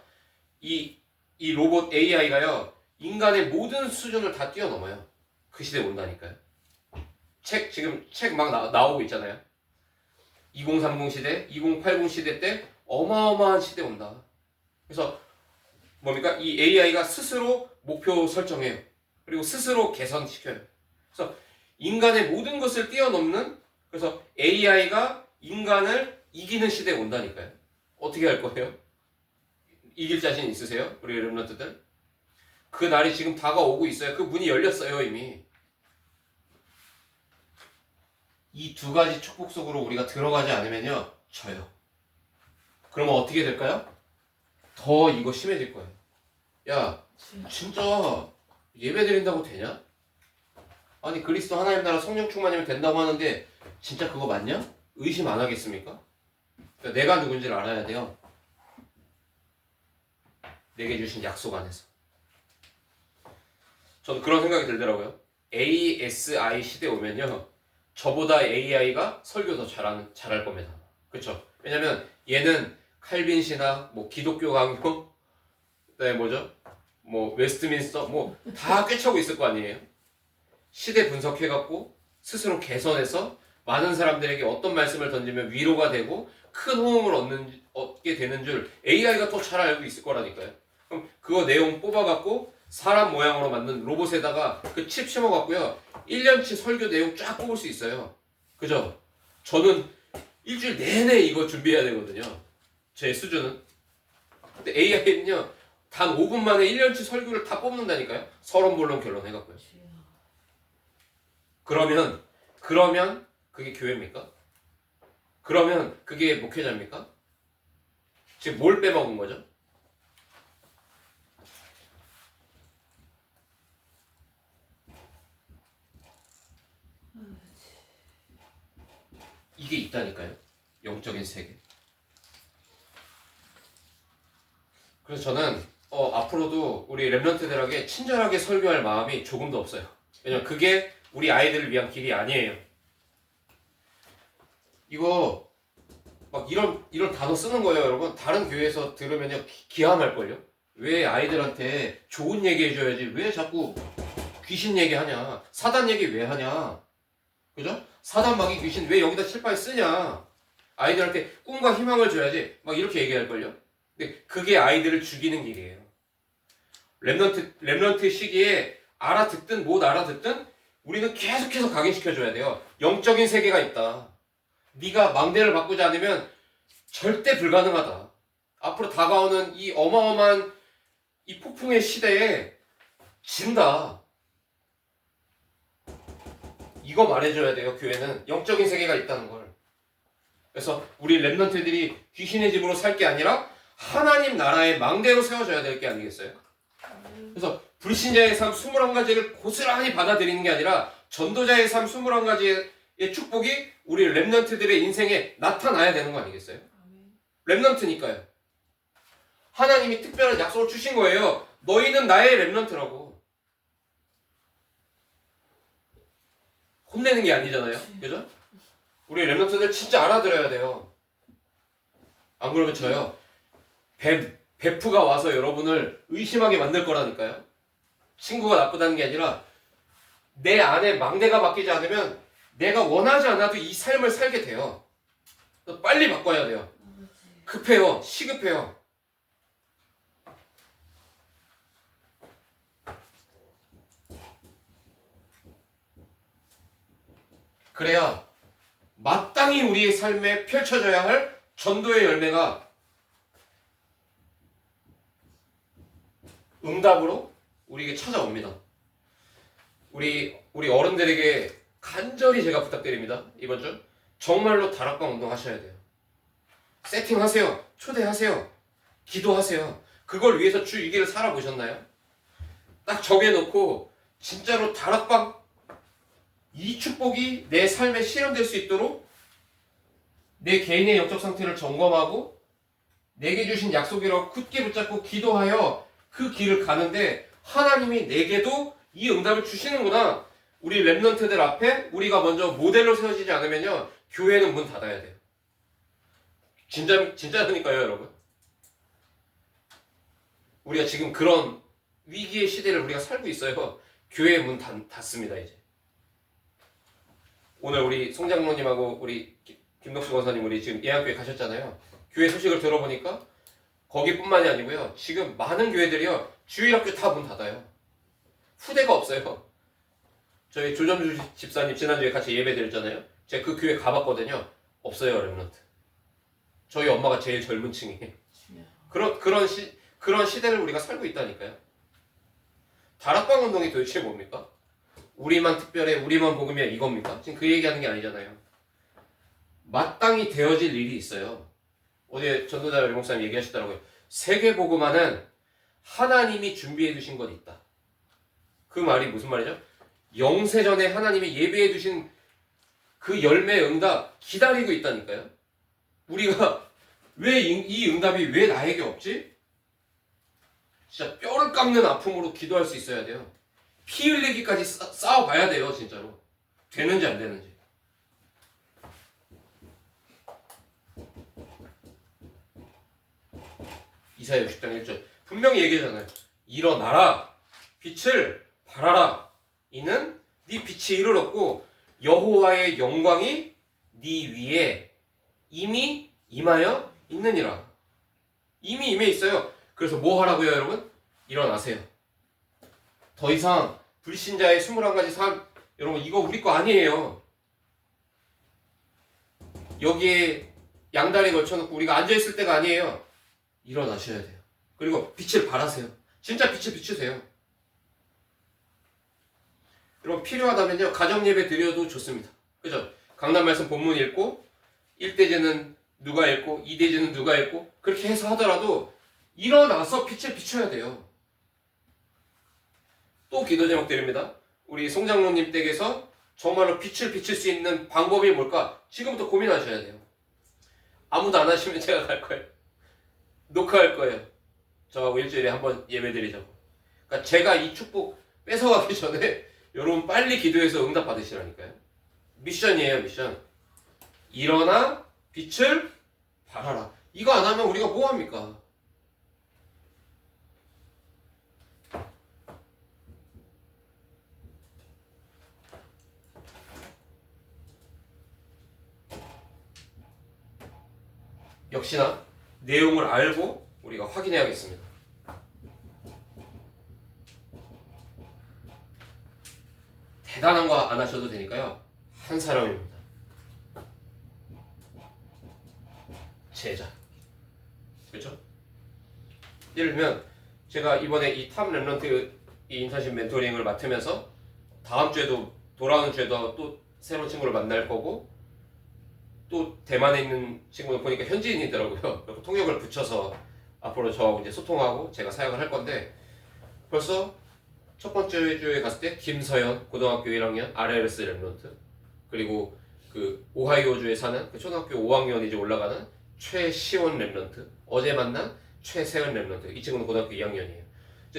[SPEAKER 1] 이 로봇 AI가요 인간의 모든 수준을 다 뛰어넘어요. 그 시대 온다니까요. 지금 책 막 나오고 있잖아요. 2030 시대, 2080 시대 때 어마어마한 시대 온다. 그래서 뭡니까? 이 AI가 스스로 목표 설정해요. 그리고 스스로 개선시켜요. 그래서 인간의 모든 것을 뛰어넘는, 그래서 AI가 인간을 이기는 시대에 온다니까요. 어떻게 할 거예요? 이길 자신 있으세요? 우리 랩런트들? 그 날이 지금 다가오고 있어요. 그 문이 열렸어요 이미. 이 두 가지 축복 속으로 우리가 들어가지 않으면요 져요. 그러면 어떻게 될까요? 더 이거 심해질 거예요. 야 진짜 예배 드린다고 되냐? 아니 그리스도 하나님 나라 성령 충만이면 된다고 하는데 진짜 그거 맞냐? 의심 안 하겠습니까? 그러니까 내가 누군지를 알아야 돼요. 내게 주신 약속 안에서. 저는 그런 생각이 들더라고요. ASI 시대 오면요 저보다 AI가 설교 더 잘할 겁니다. 그렇죠? 왜냐면 얘는 칼빈시나 뭐 기독교 강요, 그다음에 뭐죠? 뭐 웨스트민스터 뭐 다 꿰차고 있을 거 아니에요. 시대 분석해갖고 스스로 개선해서 많은 사람들에게 어떤 말씀을 던지면 위로가 되고 큰 호응을 얻게 되는 줄 AI가 더 잘 알고 있을 거라니까요. 그럼 그거 내용 뽑아갖고 사람 모양으로 만든 로봇에다가 그 칩 심어갖고요 1년치 설교 내용 쫙 뽑을 수 있어요. 그죠? 저는 일주일 내내 이거 준비해야 되거든요. 제 수준은. 근데 AI는요 단 5분 만에 1년치 설교를 다 뽑는다니까요. 서론 본론 결론 해갖고요. 그러면 그게 교회입니까? 그러면 그게 목회자입니까? 지금 뭘 빼먹은 거죠? 이게 있다니까요. 영적인 세계. 그래서 저는 앞으로도 우리 랩런트들에게 친절하게 설교할 마음이 조금도 없어요. 왜냐면 그게 우리 아이들을 위한 길이 아니에요. 이거 막 이런 단어 쓰는 거예요, 여러분. 다른 교회에서 들으면요 기함할걸요. 왜 아이들한테 좋은 얘기 해줘야지 왜 자꾸 귀신 얘기하냐, 사단 얘기 왜 하냐, 그죠? 사단 마귀 귀신 왜 여기다 칠판에 쓰냐, 아이들한테 꿈과 희망을 줘야지 막 이렇게 얘기할걸요. 근데 그게 아이들을 죽이는 길이에요. 랩런트 시기에 알아듣든 못 알아듣든 우리는 계속해서 각인시켜줘야 돼요. 영적인 세계가 있다. 네가 망대를 바꾸지 않으면 절대 불가능하다. 앞으로 다가오는 이 어마어마한 이 폭풍의 시대에 진다. 이거 말해줘야 돼요. 교회는 영적인 세계가 있다는 걸. 그래서 우리 랩런트들이 귀신의 집으로 살 게 아니라 하나님 나라의 망대로 세워져야 될 게 아니겠어요? 그래서 불신자의 삶 21가지를 고스란히 받아들이는 게 아니라 전도자의 삶 21가지의 축복이 우리 랩런트들의 인생에 나타나야 되는 거 아니겠어요? 랩런트니까요. 하나님이 특별한 약속을 주신 거예요. 너희는 나의 랩런트라고. 혼내는 게 아니잖아요. 그죠? 우리 랩런트들 진짜 알아들어야 돼요. 안 그러면 저요. 베프가 와서 여러분을 의심하게 만들 거라니까요. 친구가 나쁘다는 게 아니라 내 안에 망대가 바뀌지 않으면 내가 원하지 않아도 이 삶을 살게 돼요. 빨리 바꿔야 돼요. 급해요. 시급해요. 그래야 마땅히 우리의 삶에 펼쳐져야 할 전도의 열매가 응답으로 우리에게 찾아옵니다. 우리 어른들에게 간절히 제가 부탁드립니다. 이번 주 정말로 다락방 운동 하셔야 돼요. 세팅하세요. 초대하세요. 기도하세요. 그걸 위해서 주 6일을 살아보셨나요? 딱 정해놓고 진짜로 다락방 이 축복이 내 삶에 실현될 수 있도록 내 개인의 영적 상태를 점검하고 내게 주신 약속이라고 굳게 붙잡고 기도하여 그 길을 가는데 하나님이 내게도 이 응답을 주시는구나. 우리 랩런트들 앞에 우리가 먼저 모델로 세워지지 않으면요 교회는 문 닫아야 돼요. 진짜니까요, 여러분. 우리가 지금 그런 위기의 시대를 우리가 살고 있어요. 교회 문 닫습니다 이제. 오늘 우리 송장로님하고 우리 김덕수 권사님 우리 지금 예약교회 가셨잖아요. 교회 소식을 들어보니까 거기뿐만이 아니고요. 지금 많은 교회들이요. 주일학교 다 문 닫아요. 후대가 없어요. 저희 조점주 집사님 지난주에 같이 예배 드렸잖아요. 제가 그 교회 가봤거든요. 없어요, 랩런트. 저희 엄마가 제일 젊은 층이에요. 그런 시대를 우리가 살고 있다니까요. 다락방 운동이 도대체 뭡니까? 우리만 특별해, 우리만 복음이야 이겁니까? 지금 그 얘기하는 게 아니잖아요. 마땅히 되어질 일이 있어요. 어제 전도자 열목사님 얘기하시더라고요. 세계 복음화는 하나님이 준비해 두신 것 있다. 그 말이 무슨 말이죠? 영세전에 하나님이 예비해 두신 그 열매 응답 기다리고 있다니까요. 우리가 왜 이 응답이 왜 나에게 없지? 진짜 뼈를 깎는 아픔으로 기도할 수 있어야 돼요. 피 흘리기까지 싸워봐야 돼요, 진짜로. 되는지 안 되는지. 이사야 60장 1절 분명히 얘기하잖아요. 일어나라, 빛을 발하라. 이는 네 빛이 이르렀고 여호와의 영광이 네 위에 이미 임하여 있느니라. 이미 임해 있어요. 그래서 뭐 하라고요, 여러분? 일어나세요. 더 이상 불신자의 21가지 삶, 여러분 이거 우리 거 아니에요. 여기에 양다리 걸쳐놓고 우리가 앉아있을 때가 아니에요. 일어나셔야 돼요. 그리고 빛을 발하세요. 진짜 빛을 비추세요. 여러분 필요하다면요 가정 예배 드려도 좋습니다. 그죠? 강단 말씀 본문 읽고 1대제는 누가 읽고 2대제는 누가 읽고 그렇게 해서 하더라도 일어나서 빛을 비춰야 돼요. 또 기도 제목 드립니다. 우리 송장로님 댁에서 정말로 빛을 비출 수 있는 방법이 뭘까? 지금부터 고민하셔야 돼요. 아무도 안 하시면 제가 갈 거예요. 녹화할 거예요. 저하고 일주일에 한번 예배 드리자고. 그러니까 제가 이 축복 뺏어가기 전에 여러분 빨리 기도해서 응답 받으시라니까요. 미션이에요, 미션. 일어나 빛을 발하라. 이거 안 하면 우리가 뭐 합니까? 역시나 내용을 알고 우리가 확인해야겠습니다. 대단한 거 안 하셔도 되니까요. 한 사람입니다. 제자. 그렇죠? 예를 들면 제가 이번에 이 탑 랩런트 이 인턴십 멘토링을 맡으면서 다음 주에도 돌아오는 주에도 또 새로운 친구를 만날 거고 또 대만에 있는 친구는 보니까 현지인이더라고요. 그래서 통역을 붙여서 앞으로 저하고 이제 소통하고 제가 사역을 할 건데 벌써 첫 번째 주에 갔을 때 김서연 고등학교 1학년 RLS 랩런트 그리고 그 오하이오주에 사는 그 초등학교 5학년 이제 올라가는 최시원 랩런트 어제 만난 최세은 랩런트 이 친구는 고등학교 2학년이에요.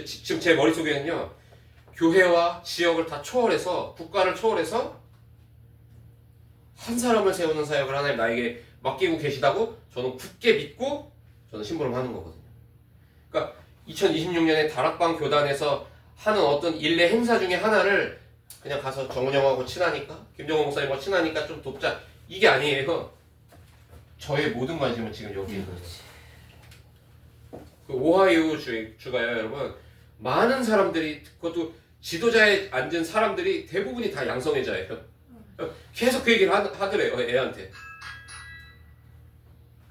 [SPEAKER 1] 지금 제 머릿속에는요 교회와 지역을 다 초월해서 국가를 초월해서 한 사람을 세우는 사역을 하나님 나에게 맡기고 계시다고 저는 굳게 믿고 저는 심부름하는 거거든요. 그러니까 2026년에 다락방 교단에서 하는 어떤 일례 행사 중에 하나를 그냥 가서 정은영하고 친하니까 김정은 목사님하고 친하니까 좀 돕자 이게 아니에요. 저의 모든 관심은 지금 여기에 있는 거예요. 그 오하이오 주가요 여러분 많은 사람들이 그것도 지도자에 앉은 사람들이 대부분이 다 양성애자예요. 계속 그 얘기를 하더래요 애한테.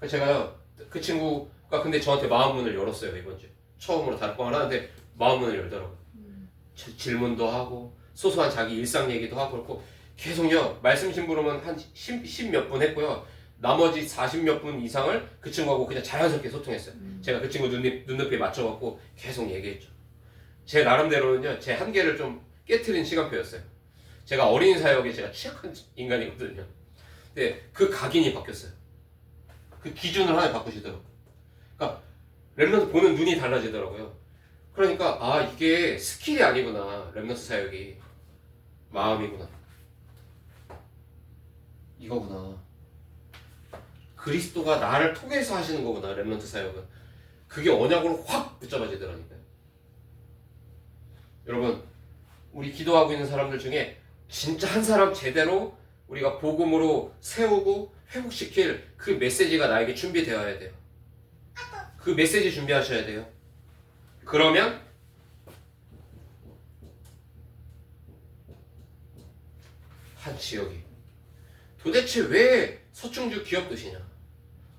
[SPEAKER 1] 제가 그 친구가 근데 저한테 마음문을 열었어요 이번 주에. 처음으로 다락방을 하는데 마음문을 열더라고요. 질문도 하고 소소한 자기 일상 얘기도 하고 그렇고 계속요 말씀 심부름은 한 10 몇 분 했고요. 나머지 40 몇 분 이상을 그 친구하고 그냥 자연스럽게 소통했어요. 제가 그 친구 눈높이에 맞춰갖고 계속 얘기했죠. 제 나름대로는요 제 한계를 좀 깨트린 시간표였어요. 제가 어린 사역에 제가 취약한 인간이거든요. 근데 그 각인이 바뀌었어요. 그 기준을 하나 바꾸시더라고요. 그러니까 랩런트 보는 눈이 달라지더라고요. 그러니까 아 이게 스킬이 아니구나. 랩런트 사역이 마음이구나. 이거구나. 그리스도가 나를 통해서 하시는 거구나. 랩런트 사역은. 그게 언약으로 확 붙잡아지더라니까요. 여러분 우리 기도하고 있는 사람들 중에 진짜 한 사람 제대로 우리가 복음으로 세우고 회복시킬 그 메시지가 나에게 준비되어야 돼요. 그 메시지 준비하셔야 돼요. 그러면 한 지역이 도대체 왜 서충주 기업도시냐?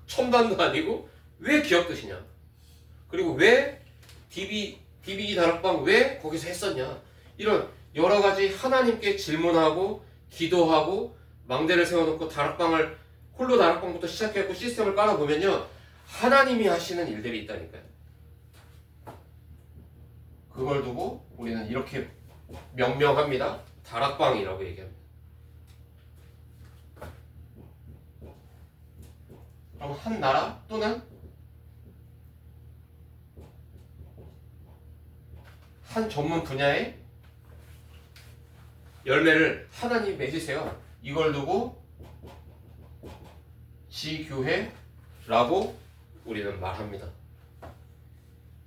[SPEAKER 1] 첨단도 아니고 왜 기업도시냐? 그리고 왜 DB 다락방 왜 거기서 했었냐? 이런 여러 가지 하나님께 질문하고 기도하고 망대를 세워놓고 다락방을 홀로 다락방부터 시작해갖고 시스템을 깔아보면요 하나님이 하시는 일들이 있다니까요. 그걸 두고 우리는 이렇게 명명합니다. 다락방이라고 얘기합니다. 그럼 한 나라 또는 한 전문 분야의 열매를 하나님 맺으세요. 이걸 두고 지교회라고 우리는 말합니다.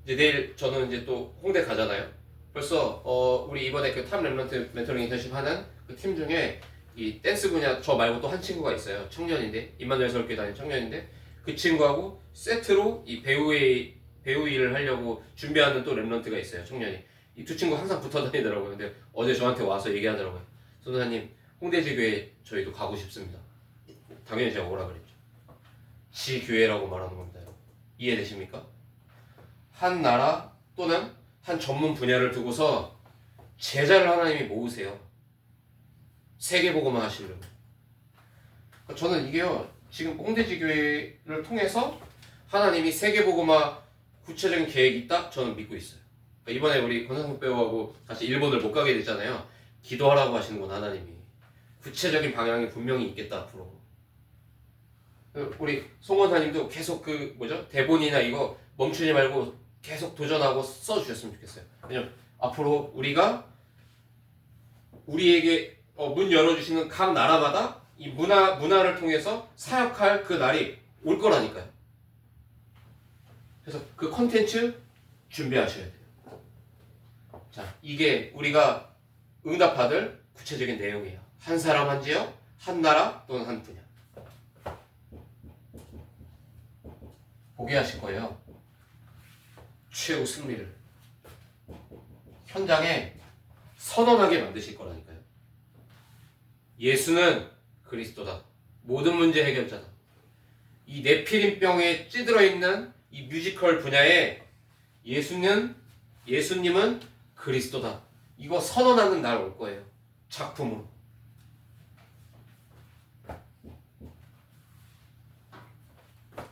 [SPEAKER 1] 이제 내일 저는 이제 또 홍대 가잖아요. 벌써 우리 이번에 그 탑 랩런트 멘토링 인턴십 하는 그 팀 중에 이 댄스 분야 저 말고 또 한 친구가 있어요. 청년인데 임마누엘 서울교회 다니는 청년인데 그 친구하고 세트로 이 배우 일을 하려고 준비하는 또 랩런트가 있어요. 청년이. 이 두 친구 항상 붙어 다니더라고요. 근데 어제 저한테 와서 얘기하더라고요. 선생님 홍대지교회 저희도 가고 싶습니다. 당연히 제가 오라 그랬죠. 지교회라고 말하는 겁니다. 이해되십니까? 한 나라 또는 한 전문 분야를 두고서 제자를 하나님이 모으세요. 세계복음화 하시려고. 저는 이게요, 지금 뽕돼지 교회를 통해서 하나님이 세계복음화 구체적인 계획이 있다? 저는 믿고 있어요. 이번에 우리 권상국 배우하고 같이 일본을 못 가게 됐잖아요. 기도하라고 하시는구나, 하나님이. 구체적인 방향이 분명히 있겠다, 앞으로. 우리 송원사님도 계속 대본이나 이거 멈추지 말고 계속 도전하고 써주셨으면 좋겠어요. 왜냐면 앞으로 우리에게 문 열어주시는 각 나라마다 이 문화를 통해서 사역할 그 날이 올 거라니까요. 그래서 그 콘텐츠 준비하셔야 돼요. 자, 이게 우리가 응답받을 구체적인 내용이에요. 한 사람 한 지역, 한 나라 또는 한 분야. 보게 하실 거예요. 최후 승리를 현장에 선언하게 만드실 거라니까요. 예수는 그리스도다. 모든 문제 해결자다. 이 네피림병에 찌들어 있는 이 뮤지컬 분야에 예수님은 그리스도다. 이거 선언하는 날 올 거예요. 작품으로.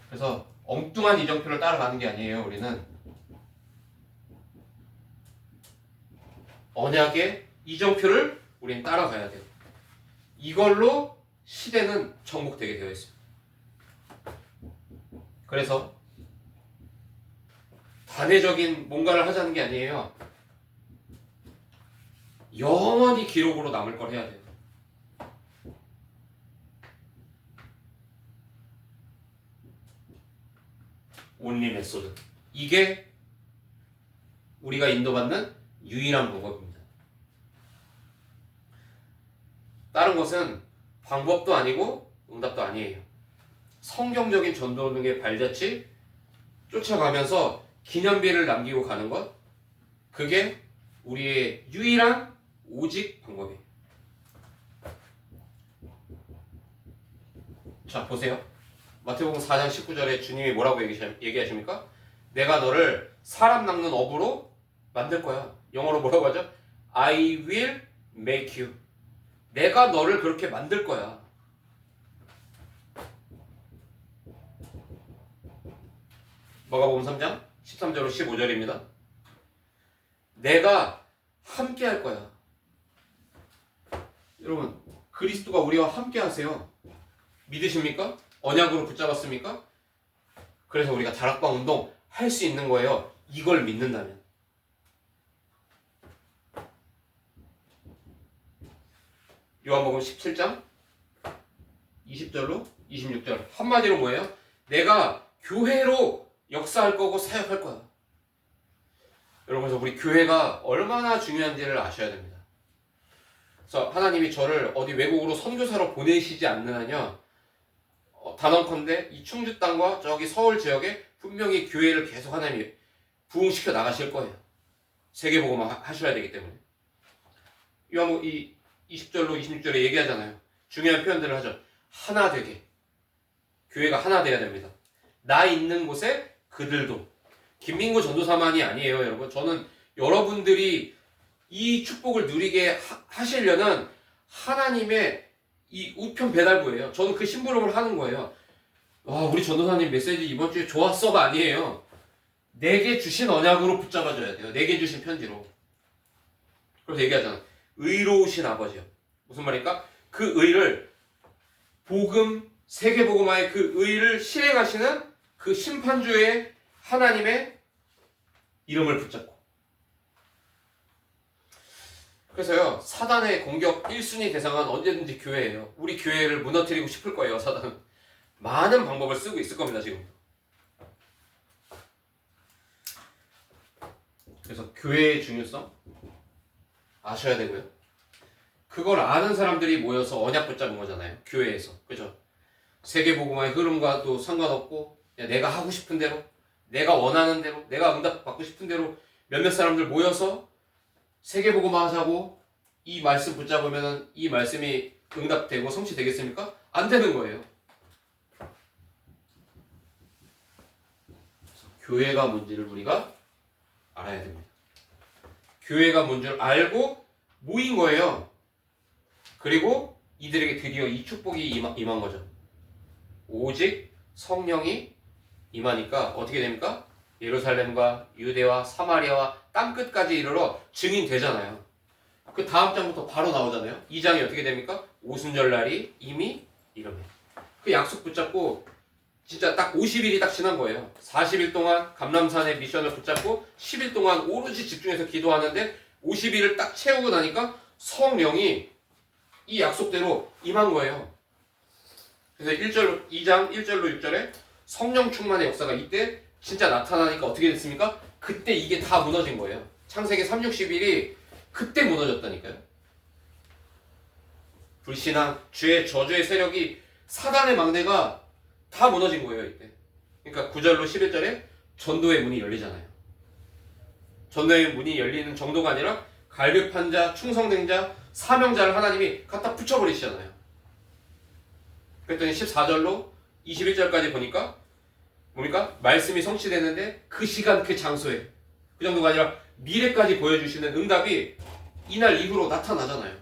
[SPEAKER 1] 그래서 엉뚱한 이정표를 따라가는 게 아니에요. 우리는 언약의 이정표를 우리는 따라가야 돼요. 이걸로 시대는 정복되게 되어 있습니다. 그래서 단회적인 뭔가를 하자는 게 아니에요. 영원히 기록으로 남을 걸 해야 돼요. 온리 메소드. 이게 우리가 인도받는 유일한 방법입니다. 다른 것은 방법도 아니고 응답도 아니에요. 성경적인 전도 등의 발자취 쫓아가면서 기념비를 남기고 가는 것, 그게 우리의 유일한 오직 방법이에요. 자, 보세요. 마태복음 4장 19절에 주님이 뭐라고 얘기하십니까? 내가 너를 사람 낚는 어부로 만들 거야. 영어로 뭐라고 하죠? I will make you. 내가 너를 그렇게 만들 거야. 마가복음 3장 13절로 15절입니다. 내가 함께 할 거야. 여러분, 그리스도가 우리와 함께 하세요. 믿으십니까? 언약으로 붙잡았습니까? 그래서 우리가 다락방 운동 할 수 있는 거예요. 이걸 믿는다면. 요한복음 17장 20절로 26절. 한마디로 뭐예요? 내가 교회로 역사할 거고 사역할 거야. 여러분, 그래서 우리 교회가 얼마나 중요한지를 아셔야 됩니다. 그래서 하나님이 저를 어디 외국으로 선교사로 보내시지 않는 한요, 단언컨대 이 충주 땅과 저기 서울 지역에 분명히 교회를 계속 하나님이 부흥시켜 나가실 거예요. 세계복음 하셔야 되기 때문에. 요한복음 20절로 26절에 얘기하잖아요. 중요한 표현들을 하죠. 하나 되게. 교회가 하나 돼야 됩니다. 나 있는 곳에 그들도. 김민구 전도사만이 아니에요, 여러분. 저는 여러분들이 이 축복을 누리게 하시려는 하나님의 이 우편 배달부예요. 저는 그 심부름을 하는 거예요. 와, 우리 전도사님 메시지 이번 주에 좋았어가 아니에요. 내게 주신 언약으로 붙잡아줘야 돼요. 내게 주신 편지로. 그래서 얘기하잖아. 의로우신 아버지요. 무슨 말일까? 그 의를 복음, 세계복음화의 그 의를 실행하시는 그 심판주의 하나님의 이름을 붙잡고. 그래서요, 사단의 공격 1순위 대상은 언제든지 교회예요. 우리 교회를 무너뜨리고 싶을 거예요, 사단은. 많은 방법을 쓰고 있을 겁니다, 지금. 그래서 교회의 중요성 아셔야 되고요. 그걸 아는 사람들이 모여서 언약 붙잡은 거잖아요, 교회에서. 그죠? 세계복음화의 흐름과도 상관없고, 내가 하고 싶은 대로, 내가 원하는 대로, 내가 응답받고 싶은 대로 몇몇 사람들 모여서 세계복음화 하자고 이 말씀 붙잡으면 이 말씀이 응답되고 성취되겠습니까? 안 되는 거예요. 교회가 뭔지를 우리가 알아야 됩니다. 교회가 뭔 줄 알고 모인 거예요. 그리고 이들에게 드디어 이 축복이 임한 거죠. 오직 성령이 임하니까 어떻게 됩니까? 예루살렘과 유대와 사마리아와 땅끝까지 이르러 증인되잖아요. 그 다음 장부터 바로 나오잖아요. 이 장이 어떻게 됩니까? 오순절날이 이미 이릅니다. 그 약속 붙잡고 진짜 딱 50일이 딱 지난 거예요. 40일 동안 감람산의 미션을 붙잡고 10일 동안 오롯이 집중해서 기도하는데 50일을 딱 채우고 나니까 성령이 이 약속대로 임한 거예요. 그래서 2장 1절로 6절에 성령 충만의 역사가 이때 진짜 나타나니까 어떻게 됐습니까? 그때 이게 다 무너진 거예요. 창세기 360일이 그때 무너졌다니까요. 불신앙, 죄의 저주의 세력이 사단의 망대가 다 무너진 거예요, 이때. 그러니까 9절로 11절에 전도의 문이 열리잖아요. 전도의 문이 열리는 정도가 아니라 갈급한 자, 충성된 자, 사명자를 하나님이 갖다 붙여버리시잖아요. 그랬더니 14절로 21절까지 보니까 뭡니까? 말씀이 성취되는데 그 시간 그 장소에 그 정도가 아니라 미래까지 보여주시는 응답이 이날 이후로 나타나잖아요.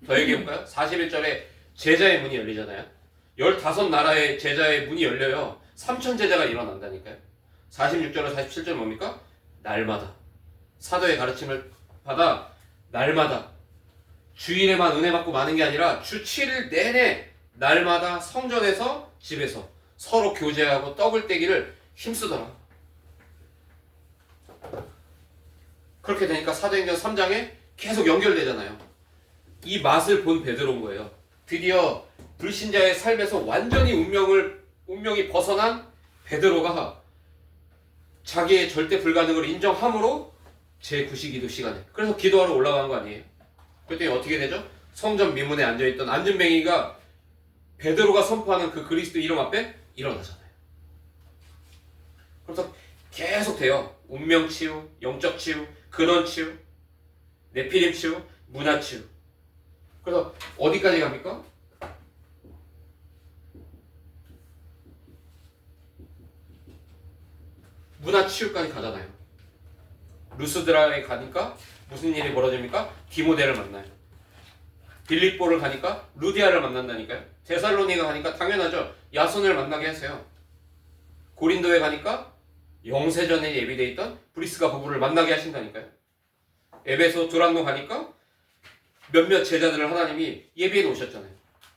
[SPEAKER 1] 더 얘기해볼까요? 41절에 제자의 문이 열리잖아요. 15나라의 제자의 문이 열려요. 3천 제자가 일어난다니까요. 46절로 47절 뭡니까? 날마다 사도의 가르침을 받아 날마다 주일에만 은혜 받고 마는 게 아니라 주 7일 내내 날마다 성전에서 집에서 서로 교제하고 떡을 떼기를 힘쓰더라. 그렇게 되니까 사도행전 3장에 계속 연결되잖아요. 이 맛을 본 베드로인 거예요. 드디어 불신자의 삶에서 완전히 운명이 벗어난 베드로가 자기의 절대 불가능을 인정함으로 제9시기도 시간에 그래서 기도하러 올라간 거 아니에요? 그랬더니 어떻게 되죠? 성전 미문에 앉아있던 안진뱅이가 베드로가 선포하는 그 그리스도 이름 앞에 일어나잖아요. 그래서 계속 돼요. 운명 치유, 영적 치유, 근원 치유, 네피림 치유, 문화 치유. 그래서 어디까지 갑니까? 문화 치유까지 가잖아요. 루스드라에 가니까 무슨 일이 벌어집니까? 디모데를 만나요. 빌립보를 가니까 루디아를 만난다니까요. 데살로니가 가니까 당연하죠. 야손을 만나게 하세요. 고린도에 가니까 영세전에 예비되어 있던 브리스가 부부를 만나게 하신다니까요. 에베소 두란노 가니까 몇몇 제자들을 하나님이 예비해 놓으셨잖아요.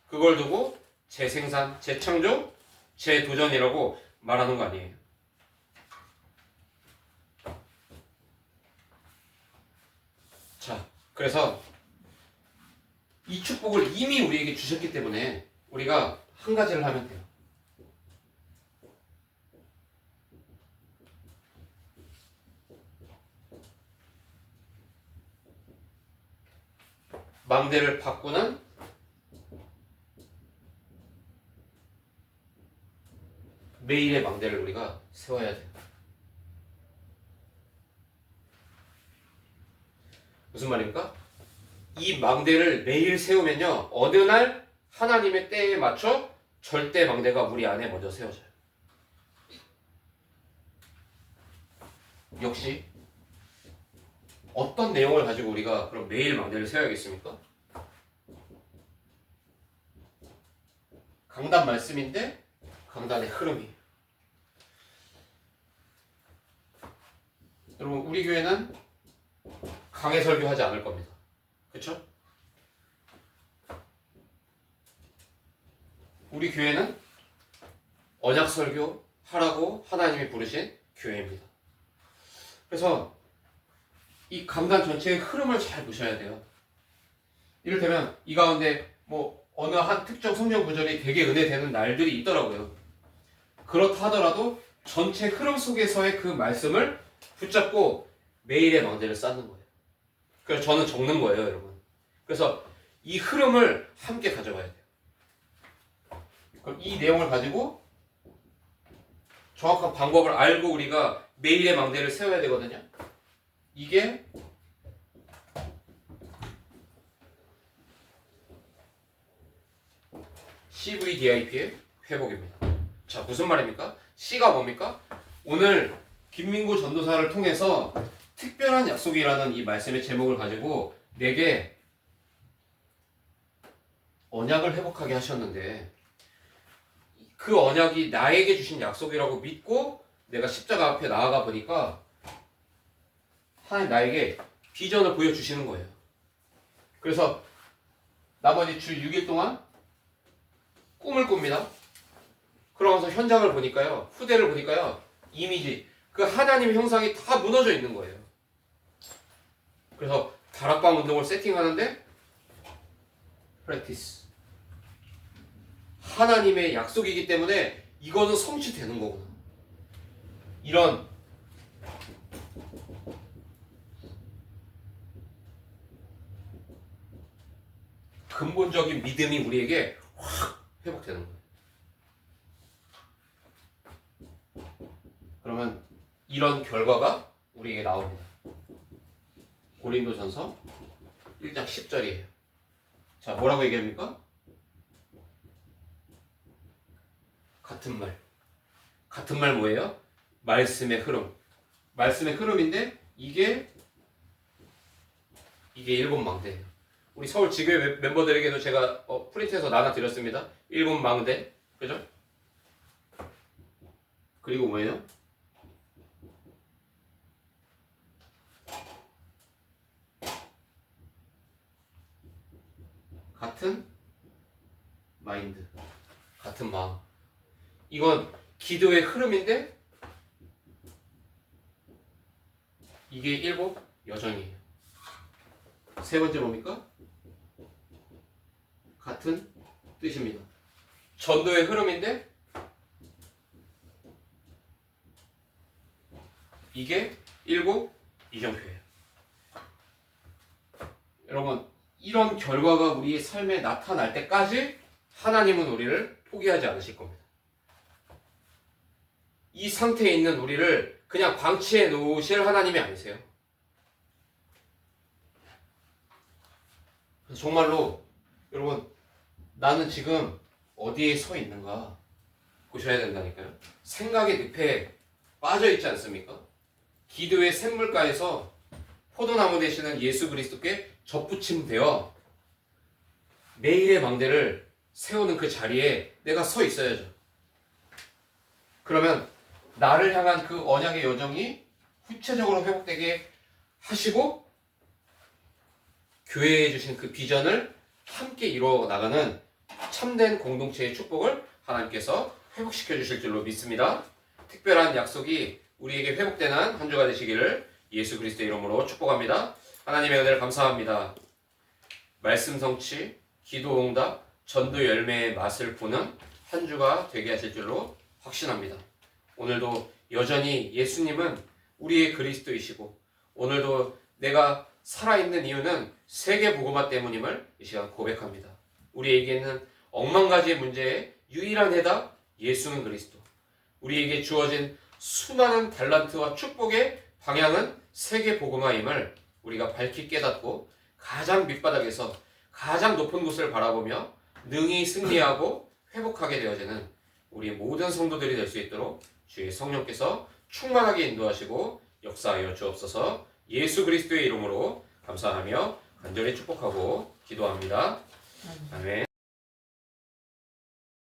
[SPEAKER 1] 그걸 두고 재생산, 재창조, 재도전이라고 말하는 거 아니에요. 자, 그래서 이 축복을 이미 우리에게 주셨기 때문에 우리가 한 가지를 하면 돼요. 망대를 바꾸는 매일의 망대를 우리가 세워야 돼요. 무슨 말입니까? 이 망대를 매일 세우면요, 어느 날 하나님의 때에 맞춰 절대 망대가 우리 안에 먼저 세워져요. 역시 어떤 내용을 가지고 우리가 그럼 매일 망대를 세워야겠습니까? 강단 말씀인데 강단의 흐름이에요. 여러분, 우리 교회는 강해 설교하지 않을 겁니다. 그렇죠? 우리 교회는 언약 설교 하라고 하나님이 부르신 교회입니다. 그래서 이 강단 전체의 흐름을 잘 보셔야 돼요. 이를테면 이 가운데 뭐 어느 한 특정 성경 구절이 되게 은혜되는 날들이 있더라고요. 그렇다 하더라도 전체 흐름 속에서의 그 말씀을 붙잡고 매일의 망대를 쌓는 거예요. 그래서 저는 적는 거예요, 여러분. 그래서 이 흐름을 함께 가져가야 돼요. 그럼 이 내용을 가지고 정확한 방법을 알고 우리가 매일의 망대를 세워야 되거든요. 이게 CVDIP의 회복입니다. 자, 무슨 말입니까? C가 뭡니까? 오늘 김민구 전도사를 통해서 특별한 약속이라는 이 말씀의 제목을 가지고 내게 언약을 회복하게 하셨는데 그 언약이 나에게 주신 약속이라고 믿고 내가 십자가 앞에 나아가 보니까 하나님 나에게 비전을 보여주시는 거예요. 그래서 나머지 주 6일 동안 꿈을 꿉니다. 그러면서 현장을 보니까요, 후대를 보니까요, 이미지, 그 하나님의 형상이 다 무너져 있는 거예요. 그래서 다락방 운동을 세팅하는데 프랙티스. 하나님의 약속이기 때문에 이거는 성취되는 거구나. 이런 근본적인 믿음이 우리에게 확 회복되는 거예요. 그러면 이런 결과가 우리에게 나옵니다. 고린도전서 1장 10절이에요. 자, 뭐라고 얘기합니까? 같은 말. 같은 말 뭐예요? 말씀의 흐름. 말씀의 흐름인데 이게 일곱 망대예요. 우리 서울 지교회 멤버들에게도 제가 프린트해서 나눠드렸습니다. 일곱 망대. 그죠? 그리고 뭐예요? 같은 마인드. 같은 마음. 이건 기도의 흐름인데 이게 일곱 여정이에요. 세 번째 뭡니까? 같은 뜻입니다. 전도의 흐름인데 이게 일곱 이정표예요. 여러분, 이런 결과가 우리의 삶에 나타날 때까지 하나님은 우리를 포기하지 않으실 겁니다. 이 상태에 있는 우리를 그냥 방치해 놓으실 하나님이 아니세요. 정말로 여러분, 나는 지금 어디에 서 있는가 보셔야 된다니까요. 생각의 늪에 빠져 있지 않습니까? 기도의 샘물가에서 포도나무 되시는 예수 그리스도께 접붙임되어 매일의 망대를 세우는 그 자리에 내가 서 있어야죠. 그러면 나를 향한 그 언약의 여정이 구체적으로 회복되게 하시고 교회에 주신 그 비전을 함께 이루어 나가는 참된 공동체의 축복을 하나님께서 회복시켜 주실 줄로 믿습니다. 특별한 약속이 우리에게 회복되는 한 주가 되시기를 예수 그리스도의 이름으로 축복합니다. 하나님의 은혜를 감사합니다. 말씀 성취, 기도 응답, 전도 열매의 맛을 보는 한 주가 되게 하실 줄로 확신합니다. 오늘도 여전히 예수님은 우리의 그리스도이시고 오늘도 내가 살아있는 이유는 세계 복음화 때문임을 이 시간 고백합니다. 우리에게는 억만 가지의 문제의 유일한 해답 예수는 그리스도. 우리에게 주어진 수많은 달란트와 축복의 방향은 세계 복음화임을 우리가 밝히 깨닫고 가장 밑바닥에서 가장 높은 곳을 바라보며 능히 승리하고 회복하게 되어지는 우리 모든 성도들이 될 수 있도록 주의 성령께서 충만하게 인도하시고 역사하여 주옵소서. 예수 그리스도의 이름으로 감사하며 간절히 축복하고 기도합니다. 아멘.